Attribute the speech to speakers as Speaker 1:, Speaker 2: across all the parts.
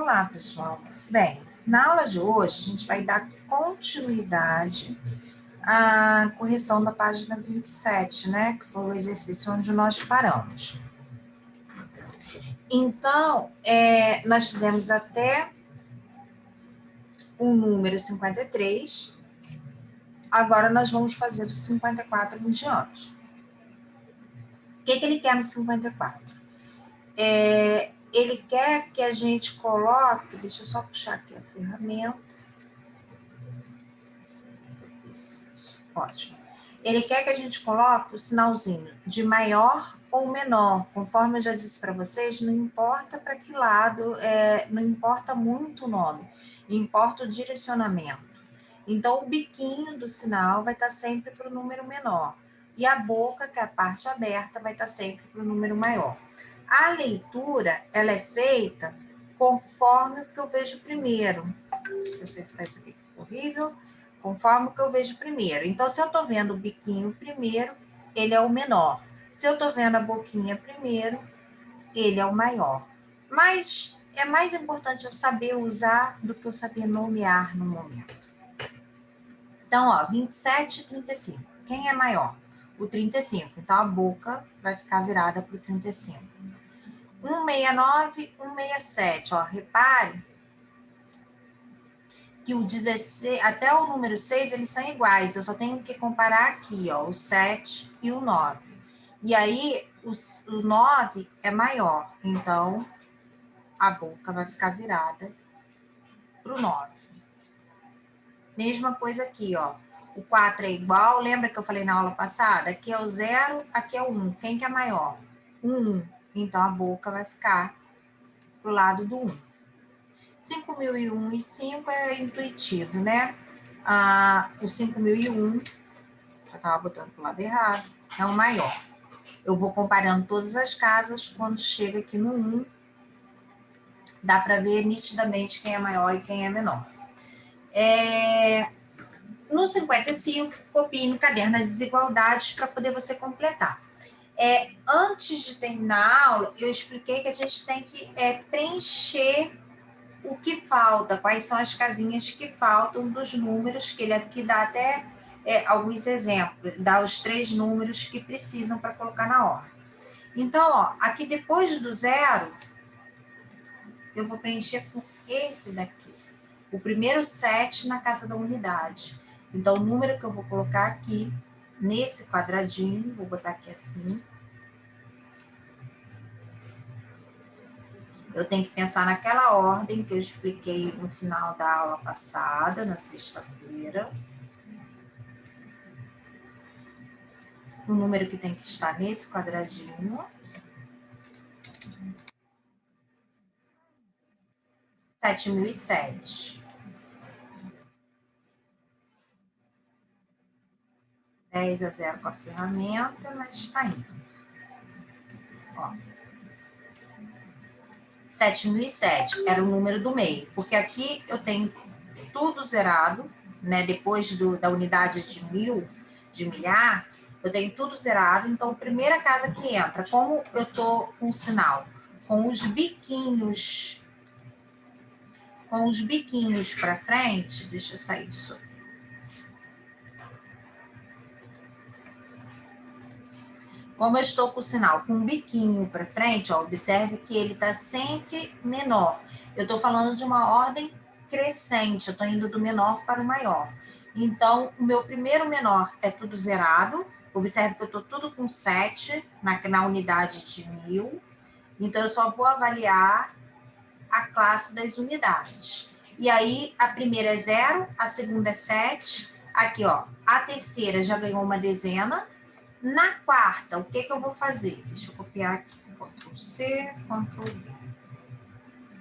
Speaker 1: Olá, pessoal. Bem, na aula de hoje, a gente vai dar continuidade à correção da página 27, né? Que foi o exercício onde nós paramos. Então, nós fizemos até o número 53. Agora, nós vamos fazer do 54 em diante. O que ele quer no 54? Ele quer que a gente coloque... Deixa eu só puxar aqui a ferramenta. Ótimo. Ele quer que a gente coloque o sinalzinho de maior ou menor. Conforme eu já disse para vocês, não importa para que lado, não importa muito o nome, importa o direcionamento. Então, o biquinho do sinal vai estar sempre para o número menor. E a boca, que é a parte aberta, vai estar sempre para o número maior. A leitura, ela é feita conforme o que eu vejo primeiro. Deixa eu acertar isso aqui que ficou horrível. Conforme o que eu vejo primeiro. Então, se eu estou vendo o biquinho primeiro, ele é o menor. Se eu estou vendo a boquinha primeiro, ele é o maior. Mas é mais importante eu saber usar do que eu saber nomear no momento. Então, ó, 27 e 35. Quem é maior? O 35. Então, a boca vai ficar virada para o 35. 169, 167. Ó, repare que o 16, até o número 6, eles são iguais. Eu só tenho que comparar aqui, ó, o 7 e o 9. E aí, o 9 é maior. Então, a boca vai ficar virada para o 9. Mesma coisa aqui, ó. O 4 é igual. Lembra que eu falei na aula passada? Aqui é o 0, aqui é o 1. Quem que é maior? O 1. Então, a boca vai ficar pro lado do 1. 5.001 e 5 é intuitivo, né? O 5.001, já estava botando pro lado errado, é o maior. Eu vou comparando todas as casas, quando chega aqui no 1, dá para ver nitidamente quem é maior e quem é menor. No 55, copie no caderno as desigualdades para poder você completar. Antes de terminar a aula, eu expliquei que a gente tem que preencher o que falta, quais são as casinhas que faltam dos números, que ele aqui dá até alguns exemplos, dá os 3 números que precisam para colocar na ordem. Então, ó, aqui depois do 0, eu vou preencher com esse daqui, o primeiro 7 na casa da unidade. Então, o número que eu vou colocar aqui, nesse quadradinho, vou botar aqui assim. Eu tenho que pensar naquela ordem que eu expliquei no final da aula passada, na sexta-feira. O número que tem que estar nesse quadradinho. 7.007. 10 a 0 com a ferramenta, mas está indo. Ó. 7.007 era o número do meio, porque aqui eu tenho tudo zerado, né? Depois da unidade de 1000, de milhar, eu tenho tudo zerado. Então, a primeira casa que entra, como eu tô com o sinal, com os biquinhos para frente, deixa eu sair disso aqui. Como eu estou com o sinal com um biquinho para frente, ó, observe que ele está sempre menor. Eu estou falando de uma ordem crescente, eu estou indo do menor para o maior. Então, o meu primeiro menor é tudo zerado. Observe que eu estou tudo com 7 na unidade de 1000. Então, eu só vou avaliar a classe das unidades. E aí, a primeira é 0, a segunda é 7. Aqui, ó, a terceira já ganhou uma dezena. Na quarta, o que eu vou fazer? Deixa eu copiar aqui. Ctrl C, Ctrl V.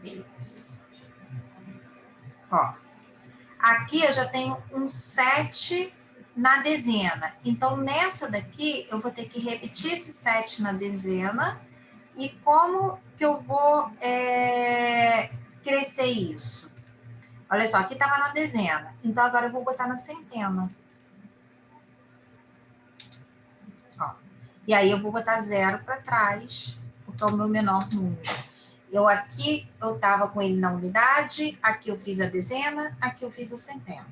Speaker 1: Beleza. Ó, aqui eu já tenho um 7 na dezena. Então, nessa daqui, eu vou ter que repetir esse 7 na dezena. E como que eu vou crescer isso? Olha só, aqui estava na dezena. Então, agora eu vou botar na centena. Ó. E aí, eu vou botar 0 para trás, porque é o meu menor número. Aqui eu estava com ele na unidade, aqui eu fiz a dezena, aqui eu fiz a centena.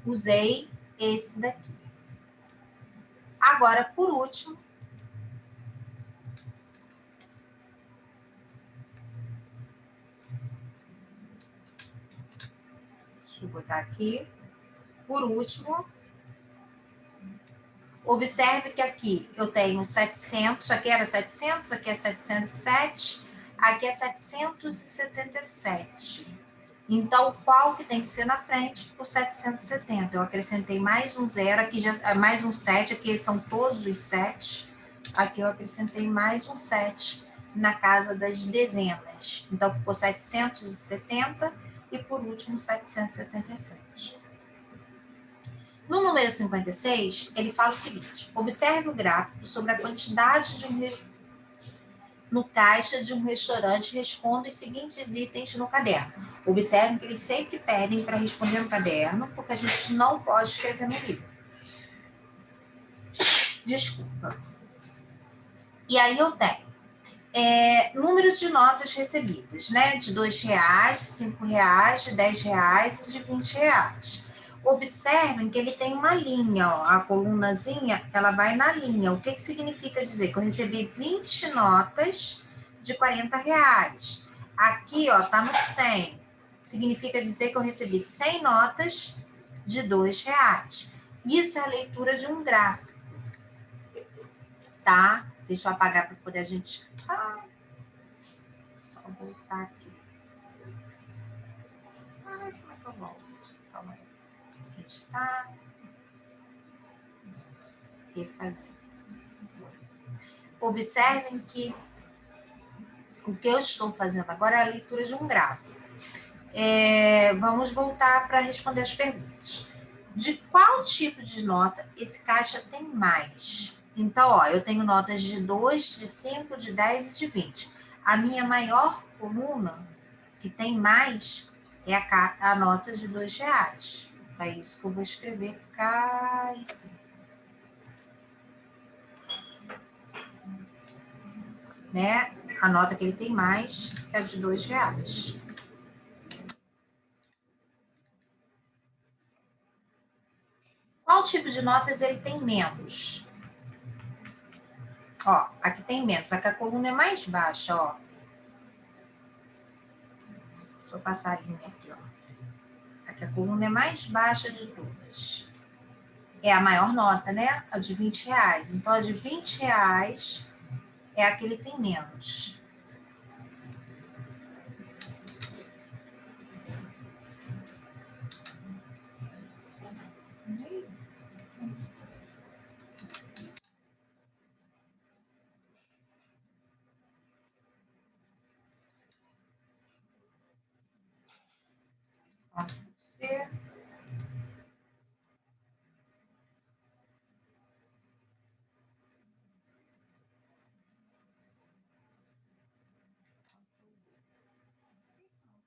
Speaker 1: Usei esse daqui. Agora, por último, deixa eu botar aqui. Por último, observe que aqui eu tenho 700, aqui era 700, aqui é 707, aqui é 777. Então, qual que tem que ser na frente? O 770. Eu acrescentei mais um zero, aqui já mais um 7, aqui são todos os 7. Aqui eu acrescentei mais um 7 na casa das dezenas. Então, ficou 770 e, por último, 777. No número 56, ele fala o seguinte: observe o gráfico sobre a quantidade no caixa de um restaurante e responda os seguintes itens no caderno. Observem que eles sempre pedem para responder no caderno, porque a gente não pode escrever no livro. Desculpa. E aí eu tenho número de notas recebidas, né? De R$2, de R$5, de R$10 e de R$20. Observem que ele tem uma linha, ó, a colunazinha, ela vai na linha. O que significa dizer? Que eu recebi 20 notas de R$40. Aqui, ó, tá no 100. Significa dizer que eu recebi 100 notas de R$2. Isso é a leitura de um gráfico, tá? Deixa eu apagar para poder a gente... só voltar aqui. Como é que eu volto? Calma aí. Está refazer. Observem que o que eu estou fazendo agora é a leitura de um gráfico. Vamos voltar para responder as perguntas. De qual tipo de nota esse caixa tem mais? Então, ó, eu tenho notas de 2, de 5, de 10 e de 20. A minha maior coluna, que tem mais, é a nota de R$2. É isso que eu vou escrever cá em cima. Né? A nota que ele tem mais é a de R$2. Qual tipo de notas ele tem menos? Ó, aqui tem menos. Aqui a coluna é mais baixa, ó. Deixa eu passar a linha aqui, ó. Aqui a coluna é mais baixa de todas. É a maior nota, né? A de R$20. Então, a de R$20 é a que ele tem menos. C.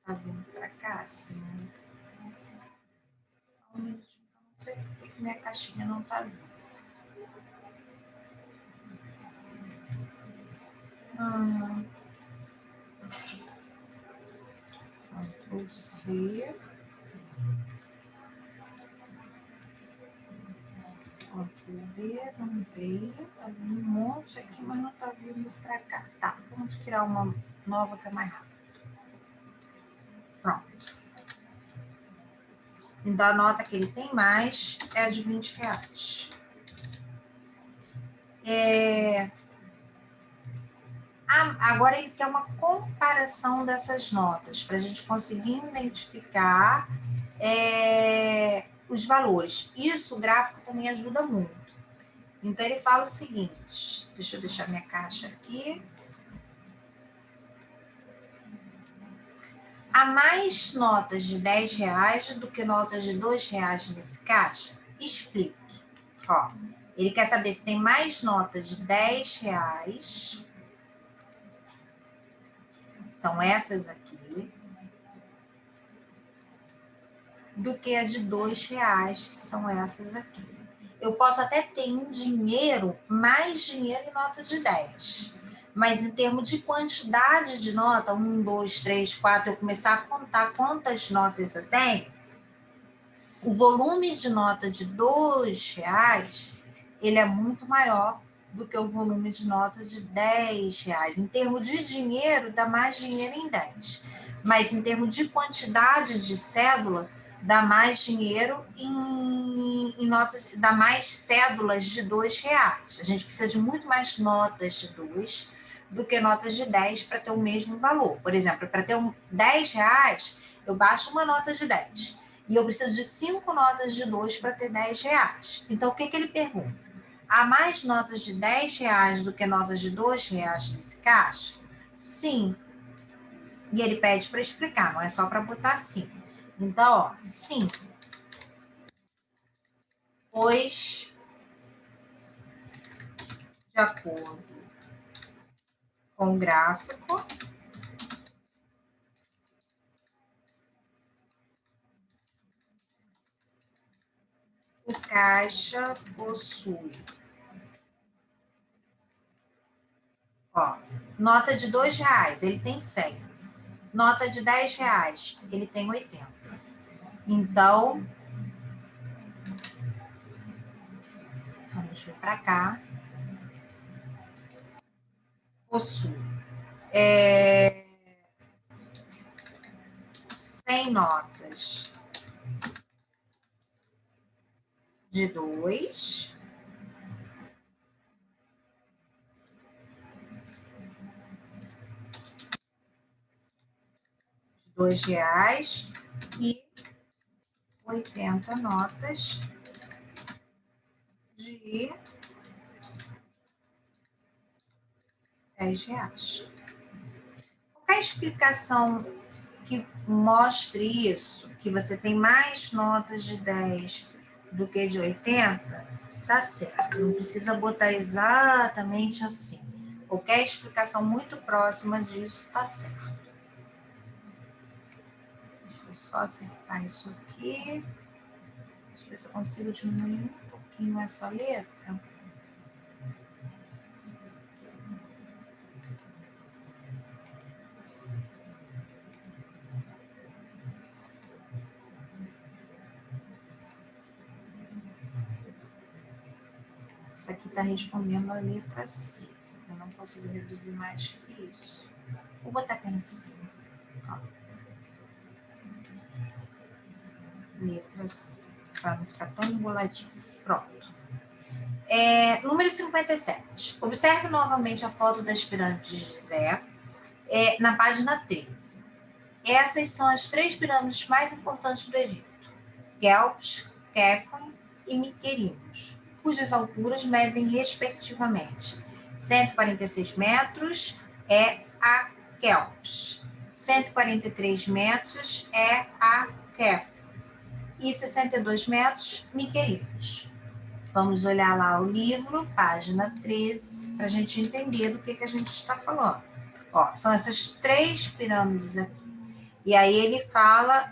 Speaker 1: Tá vindo pra cá, assim. Não sei por que minha caixinha não tá vindo. Ctrl C. Ctrl V, não veio. Tá vindo um monte aqui, mas não tá vindo pra cá. Tá, vamos criar uma nova que é mais rápida. Pronto. Então, a nota que ele tem mais é a de R$20. Agora, ele quer uma comparação dessas notas, para a gente conseguir identificar os valores. Isso, o gráfico também ajuda muito. Então, ele fala o seguinte, deixa eu deixar minha caixa aqui. Há mais notas de R$10 do que notas de R$2 nesse caixa? Explique. Ó, ele quer saber se tem mais notas de R$10, são essas aqui, do que a de R$2, que são essas aqui. Eu posso até ter em dinheiro, mais dinheiro em nota de 10. Mas em termos de quantidade de nota, 1, 2, 3, 4, eu começar a contar quantas notas eu tenho, o volume de nota de R$ 2, ele é muito maior do que o volume de nota de R$ 10. Em termos de dinheiro, dá mais dinheiro em 10. Mas em termos de quantidade de cédula, dá mais dinheiro em notas, dá mais cédulas de R$ 2. A gente precisa de muito mais notas de 2 do que notas de 10 para ter o mesmo valor. Por exemplo, para ter R$ 10, eu baixo uma nota de 10. E eu preciso de 5 notas de 2 para ter R$ 10. Então, o que ele pergunta? Há mais notas de R$ 10 do que notas de R$ 2 nesse caixa? Sim. E ele pede para explicar, não é só para botar sim. Então, ó, sim. Pois, de acordo com o gráfico, o caixa possui, ó, nota de R$ 2, ele tem 100. Nota de R$ 10, ele tem 80. Então, vamos vir para cá. Possui 100 notas de 2, R$ 2 e 80 notas de R$ 10. Qualquer explicação que mostre isso, que você tem mais notas de 10 do que de 80, tá certo. Não precisa botar exatamente assim. Qualquer explicação muito próxima disso tá certo. Deixa eu só acertar isso aqui. Deixa eu ver se eu consigo diminuir um pouquinho essa letra. Isso aqui está respondendo a letra C. Eu não consigo reduzir mais que isso. Vou botar aqui em cima. Ó. Letra C. Para não ficar tão emboladinho. Pronto. Número 57. Observe novamente a foto das pirâmides de Gizé, na página 13. Essas são as 3 pirâmides mais importantes do Egito. Quéops, Kéfon e Miquerinos, cujas alturas medem respectivamente 146 metros é a Quéops, 143 metros é a Kéfon e 62 metros Miquerinos. Vamos olhar lá o livro, página 13, para a gente entender do que a gente está falando. Ó, são essas 3 pirâmides aqui. E aí ele fala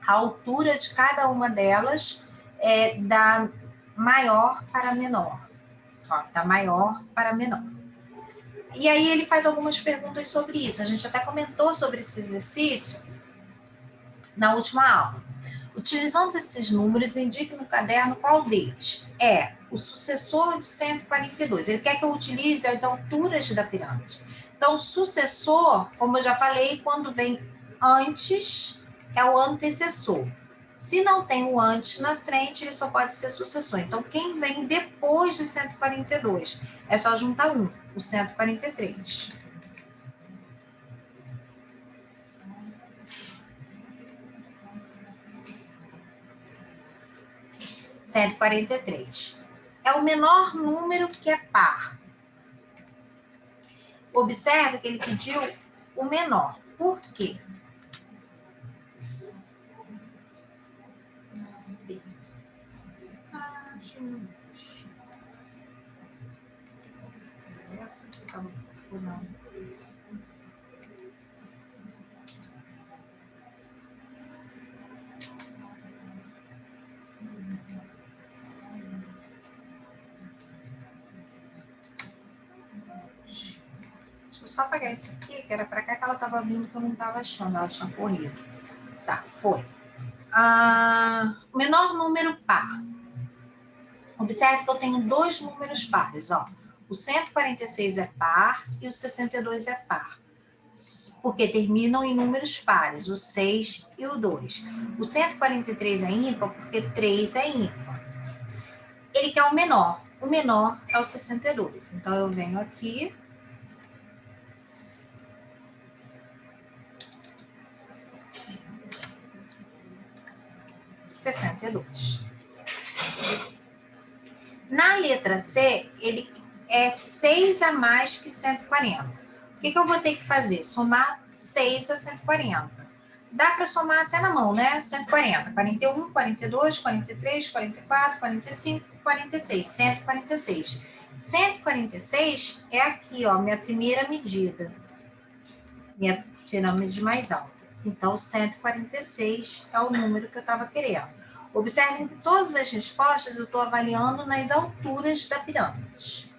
Speaker 1: a altura de cada uma delas da maior para menor. Ó, da maior para menor. E aí ele faz algumas perguntas sobre isso. A gente até comentou sobre esse exercício na última aula. Utilizando esses números, indique no caderno qual deles é o sucessor de 142. Ele quer que eu utilize as alturas da pirâmide. Então, o sucessor, como eu já falei, quando vem antes, é o antecessor. Se não tem o antes na frente, ele só pode ser sucessor. Então, quem vem depois de 142? É só juntar um, o 143. 143. É o menor número que é par. Observe que ele pediu o menor. Por quê? Essa ficava por não. só apagar isso aqui, que era para cá que ela estava vindo, que eu não estava achando, ela tinha corrido. Tá, foi. Menor número par. Observe que eu tenho dois números pares, ó. O 146 é par e o 62 é par. Porque terminam em números pares, o 6 e o 2. O 143 é ímpar porque 3 é ímpar. Ele quer o menor. O menor é o 62. Então, eu venho aqui. (62). Na letra C, ele é 6 a mais que 140. O que eu vou ter que fazer? Somar 6 a 140. Dá para somar até na mão, né? 140, 41, 42, 43, 44, 45, 46. 146. 146 é aqui, ó, minha primeira medida. Minha pirâmide mais alta. Então, 146 é o número que eu estava querendo. Observem que todas as respostas eu estou avaliando nas alturas da pirâmide.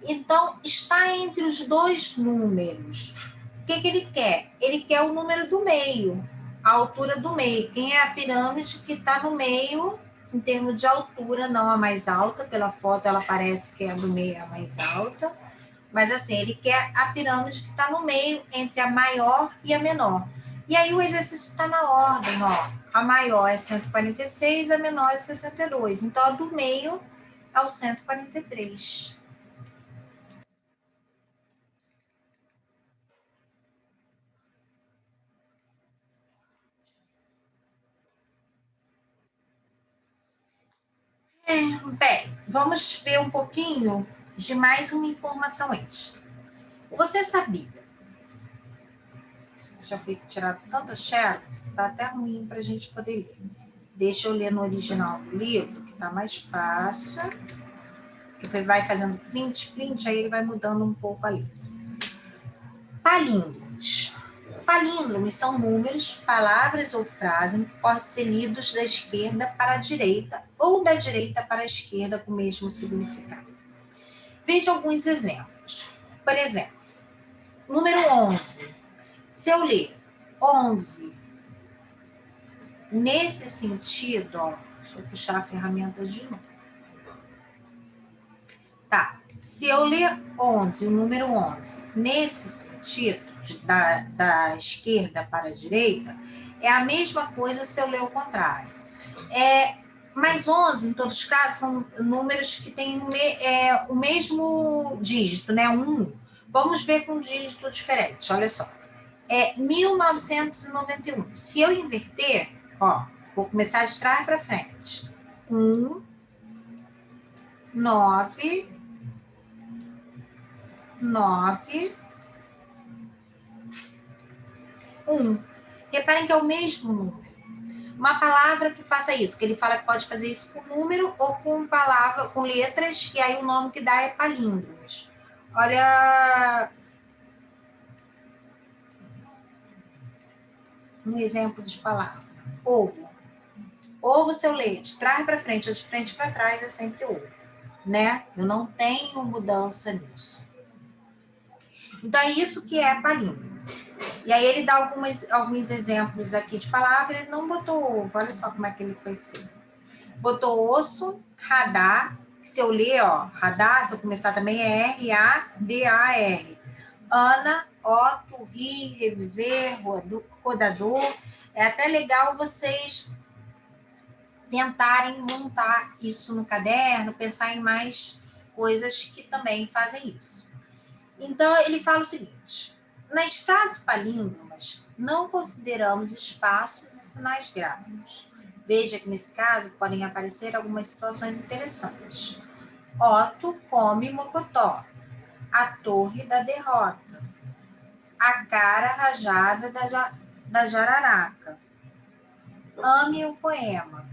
Speaker 1: Então, está entre os dois números. O que ele quer? Ele quer o número do meio, a altura do meio. Quem é a pirâmide que está no meio, em termos de altura, não a mais alta. Pela foto, ela parece que é a do meio a mais alta. Mas, assim, ele quer a pirâmide que está no meio, entre a maior e a menor. E aí, o exercício está na ordem, ó. A maior é 146, a menor é 62. Então, a do meio é o 143. Bem, vamos ver um pouquinho de mais uma informação extra. Você sabia? Já fui tirar tantas xerox que está até ruim para a gente poder ler. Deixa eu ler no original do livro, que está mais fácil. Que você vai fazendo print, aí ele vai mudando um pouco a letra. Palíndromos. Palíndromos são números, palavras ou frases que podem ser lidos da esquerda para a direita ou da direita para a esquerda com o mesmo significado. Veja alguns exemplos. Por exemplo, número 11. Se eu ler 11 nesse sentido, ó, deixa eu puxar a ferramenta de novo. Tá. Se eu ler 11, o número 11, nesse sentido, da esquerda para a direita, é a mesma coisa se eu ler o contrário. Mas 11, em todos os casos, são números que têm o mesmo dígito, né? 1. Vamos ver com um dígito diferente, olha só. 1991. Se eu inverter, ó, vou começar de trás para frente. 1, 9, 9, 1. Reparem que é o mesmo número. Uma palavra que faça isso, que ele fala que pode fazer isso com número ou com palavra, com letras, e aí o nome que dá é palíndromos. Olha um exemplo de palavra. Ovo. Ovo, se eu ler de trás para frente ou de frente para trás, é sempre ovo, né? Eu não tenho mudança nisso. Então, é isso que é palíndromo. E aí ele dá alguns exemplos aqui de palavra, ele não botou ovo, olha só como é que ele foi feito. Botou osso, radar, que se eu ler, ó, radar, se eu começar também é R-A-D-A-R. Ana, Otto, rir, reviver, rodador. É até legal vocês tentarem montar isso no caderno, pensar em mais coisas que também fazem isso. Então, ele fala o seguinte: nas frases palíndromas, não consideramos espaços e sinais gráficos. Veja que, nesse caso, podem aparecer algumas situações interessantes. Otto come mocotó. A torre da derrota. A cara rajada da jararaca. Ame o poema.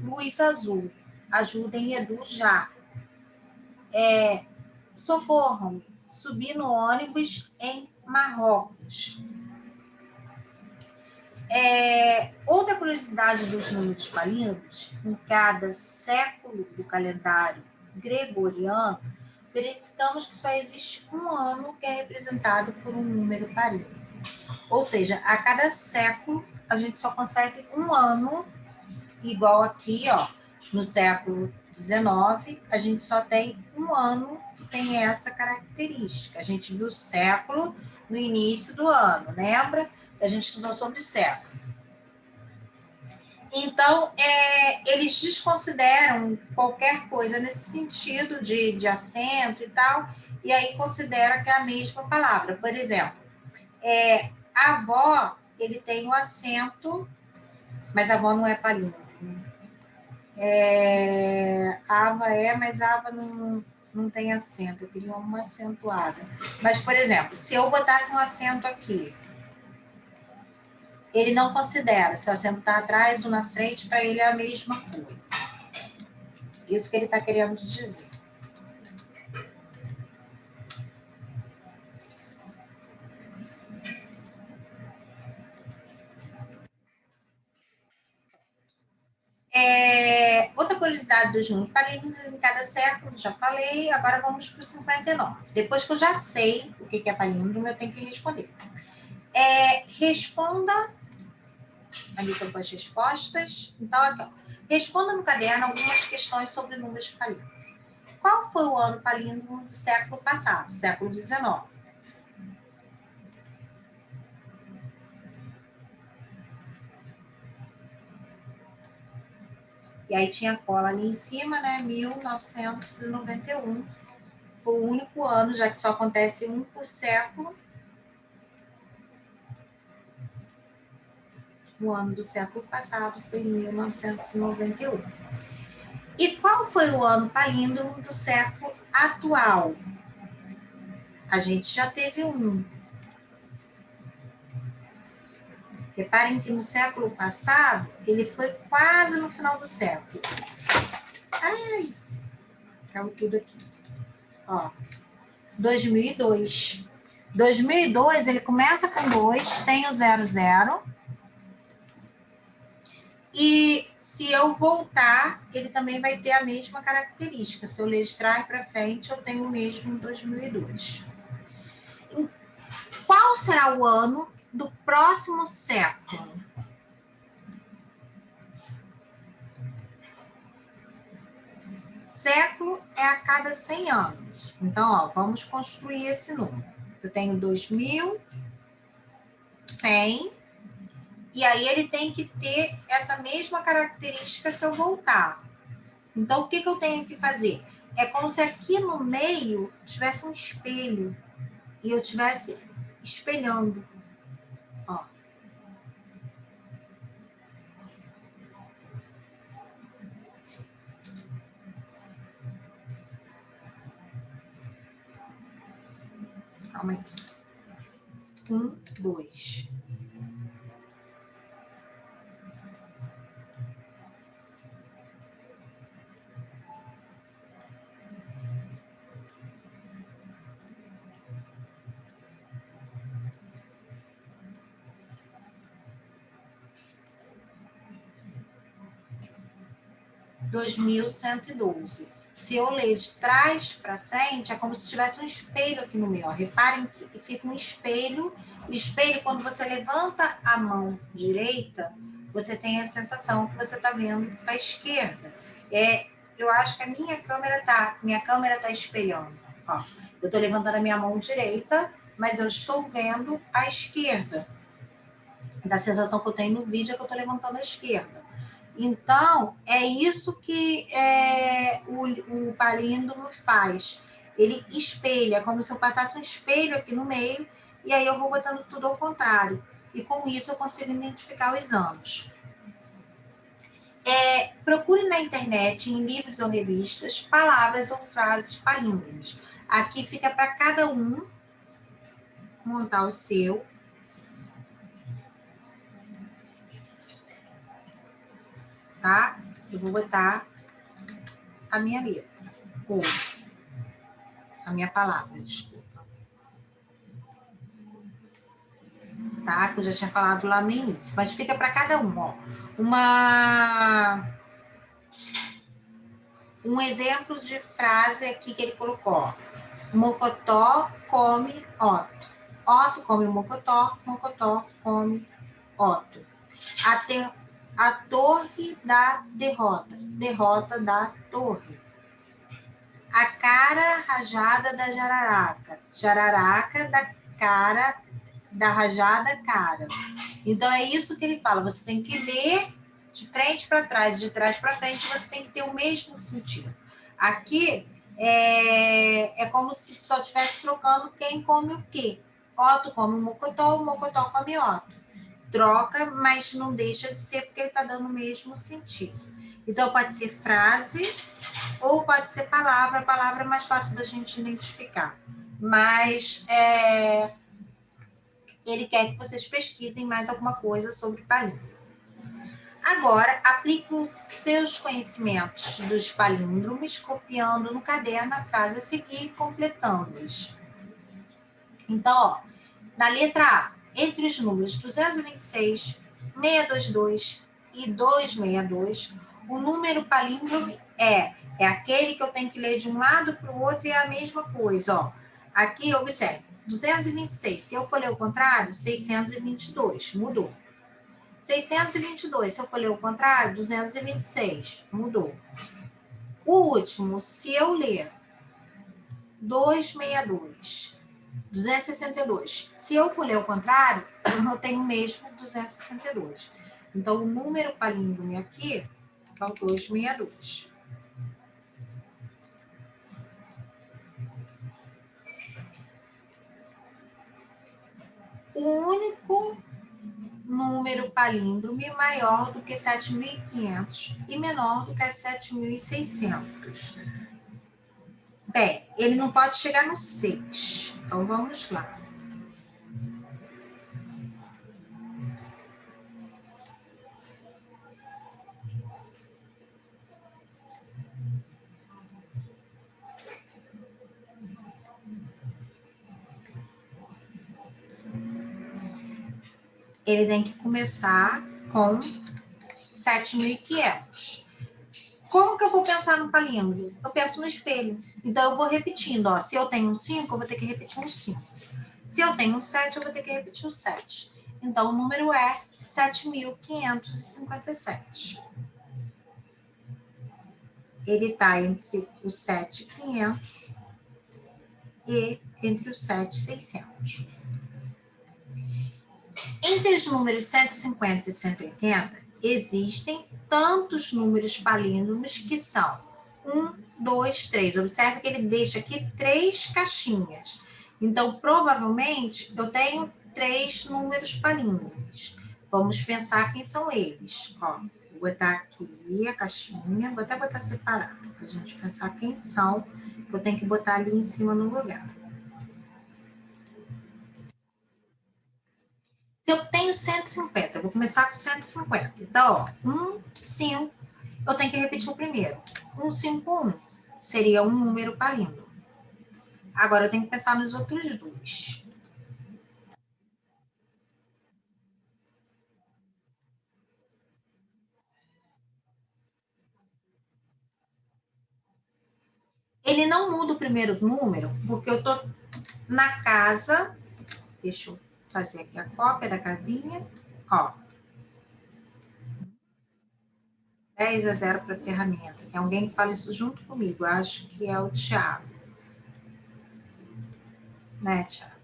Speaker 1: Luz azul. Ajudem Edu já. Socorram-me. Subi no ônibus em Marrocos. Outra curiosidade dos números palíndromos, em cada século do calendário gregoriano, verificamos que só existe um ano que é representado por um número palíndromo. Ou seja, a cada século, a gente só consegue um ano, igual aqui, ó, no século XIX, a gente só tem um ano que tem essa característica. A gente viu o século no início do ano, lembra? A gente estudou sobre século. Então, eles desconsideram qualquer coisa nesse sentido de acento e tal, e aí considera que é a mesma palavra. Por exemplo, avó, ele tem o acento, mas avó não é palíndromo. Ava mas ava não tem acento, eu queria uma acentuada. Mas, por exemplo, se eu botasse um acento aqui, ele não considera se o acento está atrás ou na frente, para ele é a mesma coisa. Isso que ele está querendo dizer. Outra curiosidade dos números palíndromos em cada século, já falei, agora vamos para o 59. Depois que eu já sei o que é palíndromo, eu tenho que responder. Responda, ali estão as respostas. Então, aqui, ó, responda no caderno algumas questões sobre números palíndromos. Qual foi o ano palíndromo do século passado, século XIX? E aí tinha cola ali em cima, né? 1991. Foi o único ano, já que só acontece um por século. O ano do século passado foi 1991. E qual foi o ano palíndromo do século atual? A gente já teve um. Reparem que no século passado, ele foi quase no final do século. Ai, caiu tudo aqui. Ó, 2002. 2002, ele começa com 2, tem o 00. E se eu voltar, ele também vai ter a mesma característica. Se eu ler de trás para frente, eu tenho o mesmo em 2002. Qual será o ano do próximo século? Século é a cada 100 anos. Então, ó, vamos construir esse número. Eu tenho 2100, e aí ele tem que ter essa mesma característica se eu voltar. Então, o que eu tenho que fazer? É como se aqui no meio tivesse um espelho e eu estivesse espelhando. Ó. Calma aí. 2. (2112). Se eu ler de trás para frente, é como se tivesse um espelho aqui no meio. Ó. Reparem que fica um espelho. O espelho, quando você levanta a mão direita, você tem a sensação que você está vendo para a esquerda. Eu acho que a minha câmera tá espelhando. Ó. Eu estou levantando a minha mão direita, mas eu estou vendo a esquerda. Da sensação que eu tenho no vídeo é que eu estou levantando a esquerda. Então, é isso que o palíndromo faz. Ele espelha, como se eu passasse um espelho aqui no meio, e aí eu vou botando tudo ao contrário. E com isso eu consigo identificar os anos. Procure na internet, em livros ou revistas, palavras ou frases palíndromes. Aqui fica para cada um montar o seu. Tá? Eu vou botar a minha letra. Ou a minha palavra, desculpa. Tá? Que eu já tinha falado lá no início. Mas fica para cada um, ó. Um exemplo de frase aqui que ele colocou, ó. Mocotó come Otto. Otto come Mocotó come Otto. A torre da derrota. Derrota da torre. A cara rajada da jararaca. Jararaca da cara, da rajada cara. Então, é isso que ele fala. Você tem que ler de frente para trás, de trás para frente, você tem que ter o mesmo sentido. Aqui, é como se só estivesse trocando quem come o quê. Otto come o Mocotó come Otto. Troca, mas não deixa de ser porque ele está dando o mesmo sentido. Então, pode ser frase ou pode ser palavra. A palavra é mais fácil da gente identificar. Mas ele quer que vocês pesquisem mais alguma coisa sobre palíndromo. Agora, aplique os seus conhecimentos dos palíndromos, copiando no caderno a frase a seguir e completando-os. Então, ó, na letra A, entre os números 226, 622 e 262, o número palíndrome é aquele que eu tenho que ler de um lado para o outro e é a mesma coisa, ó. Aqui, observe, 226, se eu for ler o contrário, 622, mudou. 622, se eu for ler o contrário, 226, mudou. O último, se eu ler 262, 262, se eu for ler o contrário, eu tenho o mesmo 262. Então, o número palíndrome aqui é o 262. O único número palíndrome maior do que 7.500 e menor do que 7.600. Bem, ele não pode chegar no 6. Então, vamos lá. Ele tem que começar com 7.500. Como que eu vou pensar no palíndromo? Eu penso no espelho. Então, eu vou repetindo. Ó, se eu tenho um 5, eu vou ter que repetir um 5. Se eu tenho um 7, eu vou ter que repetir o 7. Então, o número é 7.557. Ele está entre o 7.500 e entre o 7.600. Entre os números 150 e 180, existem tantos números palíndromos que são 1, 2, 3. Observe que ele deixa aqui 3 caixinhas. Então, provavelmente, eu tenho 3 números palíndromos. Vamos pensar quem são eles. Ó, vou botar aqui a caixinha, vou até botar separado, para a gente pensar quem são, que eu tenho que botar ali em cima no lugar. Se eu tenho 150, eu vou começar com 150. Então, ó, 1, 5, eu tenho que repetir o primeiro. 1, 5, 1 seria um número palíndromo. Agora eu tenho que pensar nos outros dois. Ele não muda o primeiro número, porque eu tô na casa. Deixa eu fazer aqui a cópia da casinha. Ó. 10-0 para a ferramenta. Tem alguém que fala isso junto comigo. Acho que é o Thiago. Né, Thiago?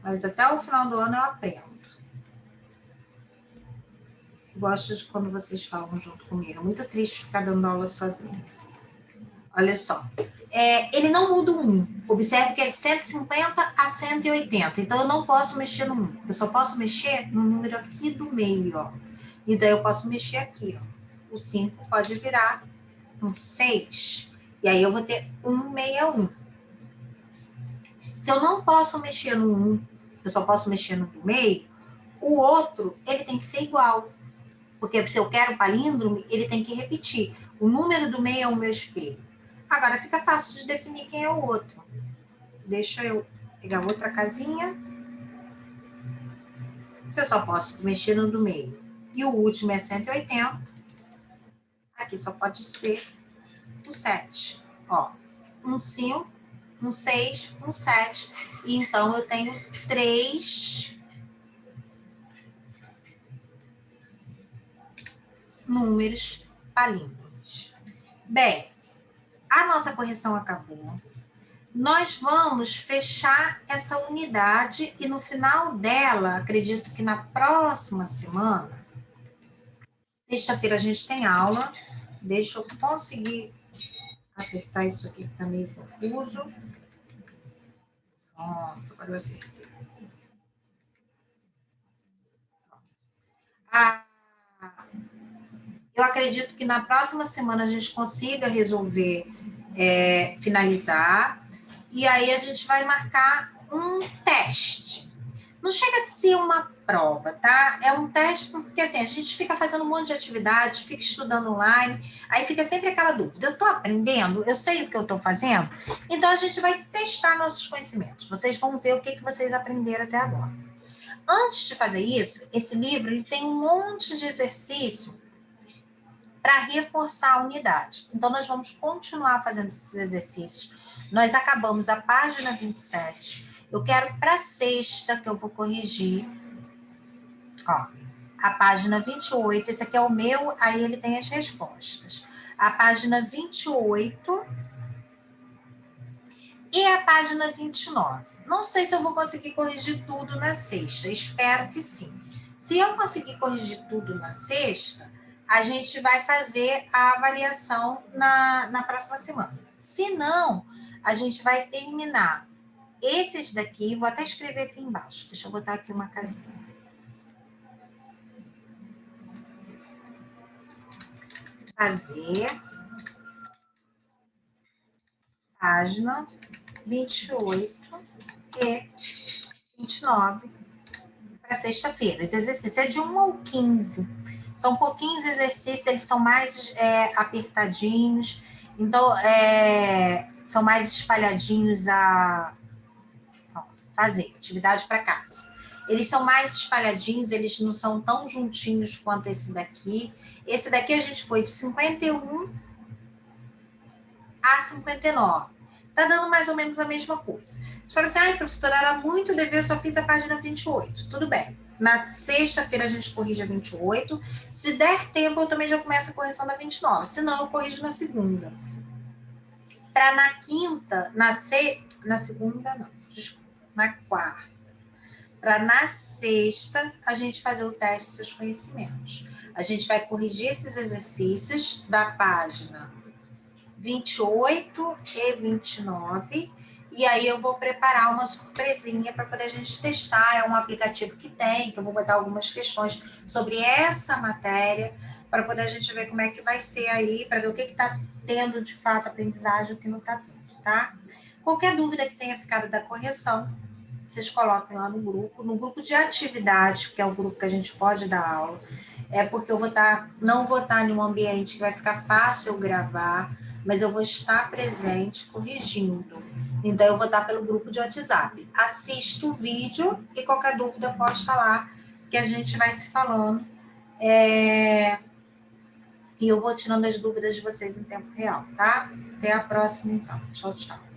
Speaker 1: Mas até o final do ano eu aprendo. Gosto de quando vocês falam junto comigo. É muito triste ficar dando aula sozinha. Olha só. Ele não muda o 1. Observe que é de 150 a 180. Então, eu não posso mexer no 1. Eu só posso mexer no número aqui do meio, ó. Então, eu posso mexer aqui, ó. O 5 pode virar um 6. E aí, eu vou ter 161. Se eu não posso mexer no 1, eu só posso mexer no do meio, o outro, ele tem que ser igual. Porque se eu quero palíndrome, ele tem que repetir. O número do meio é o meu espelho. Agora, fica fácil de definir quem é o outro. Deixa eu pegar outra casinha. Se eu só posso mexer no do meio e o último é 180, aqui só pode ser o 8, 7. Ó, um 5, um 6, um 7. E então eu tenho 3 números palíndromos. Bem, a nossa correção acabou. Nós vamos fechar essa unidade e no final dela, acredito que na próxima semana, sexta-feira a gente tem aula. Deixa eu conseguir acertar isso aqui que tá meio confuso. Pronto, agora eu acertei. Eu acredito que na próxima semana a gente consiga resolver, finalizar, e aí a gente vai marcar um teste. Não chega a ser uma prova, tá? É um teste porque, assim, a gente fica fazendo um monte de atividade, fica estudando online, aí fica sempre aquela dúvida, eu estou aprendendo? Eu sei o que eu estou fazendo? Então, a gente vai testar nossos conhecimentos. Vocês vão ver o que vocês aprenderam até agora. Antes de fazer isso, esse livro ele tem um monte de exercício para reforçar a unidade. Então, nós vamos continuar fazendo esses exercícios. Nós acabamos a página 27. Eu quero para sexta, que eu vou corrigir, ó, a página 28. Esse aqui é o meu, aí ele tem as respostas. A página 28 e a página 29. Não sei se eu vou conseguir corrigir tudo na sexta, espero que sim. Se eu conseguir corrigir tudo na sexta, a gente vai fazer a avaliação na próxima semana. Se não, a gente vai terminar esses daqui, vou até escrever aqui embaixo, deixa eu botar aqui uma casinha. Fazer página 28 e 29 para sexta-feira. Esse exercício é de 1 ao 15. São pouquinhos exercícios, eles são mais apertadinhos, então são mais espalhadinhos a fazer, atividade para casa. Eles são mais espalhadinhos, eles não são tão juntinhos quanto esse daqui. Esse daqui a gente foi de 51 a 59. Tá dando mais ou menos a mesma coisa. Você fala assim, ai, professora, era muito dever, eu só fiz a página 28. Tudo bem. Na sexta-feira a gente corrige a 28. Se der tempo, eu também já começo a correção da 29. Se não, eu corrijo na segunda. Para na quinta, na segunda, não, desculpa, na quarta. Para na sexta, a gente fazer o teste dos seus conhecimentos. A gente vai corrigir esses exercícios da página 28 e 29, e aí eu vou preparar uma surpresinha para poder a gente testar. É um aplicativo que eu vou botar algumas questões sobre essa matéria, para poder a gente ver como é que vai ser aí, para ver o que está tendo de fato aprendizagem e o que não está tendo, tá? Qualquer dúvida que tenha ficado da correção, vocês coloquem lá no grupo de atividades, que é o grupo que a gente pode dar aula, porque eu não vou estar em um ambiente que vai ficar fácil eu gravar, mas eu vou estar presente corrigindo. Então, eu vou estar pelo grupo de WhatsApp. Assista o vídeo e qualquer dúvida posta lá, que a gente vai se falando. E eu vou tirando as dúvidas de vocês em tempo real, tá? Até a próxima, então. Tchau, tchau.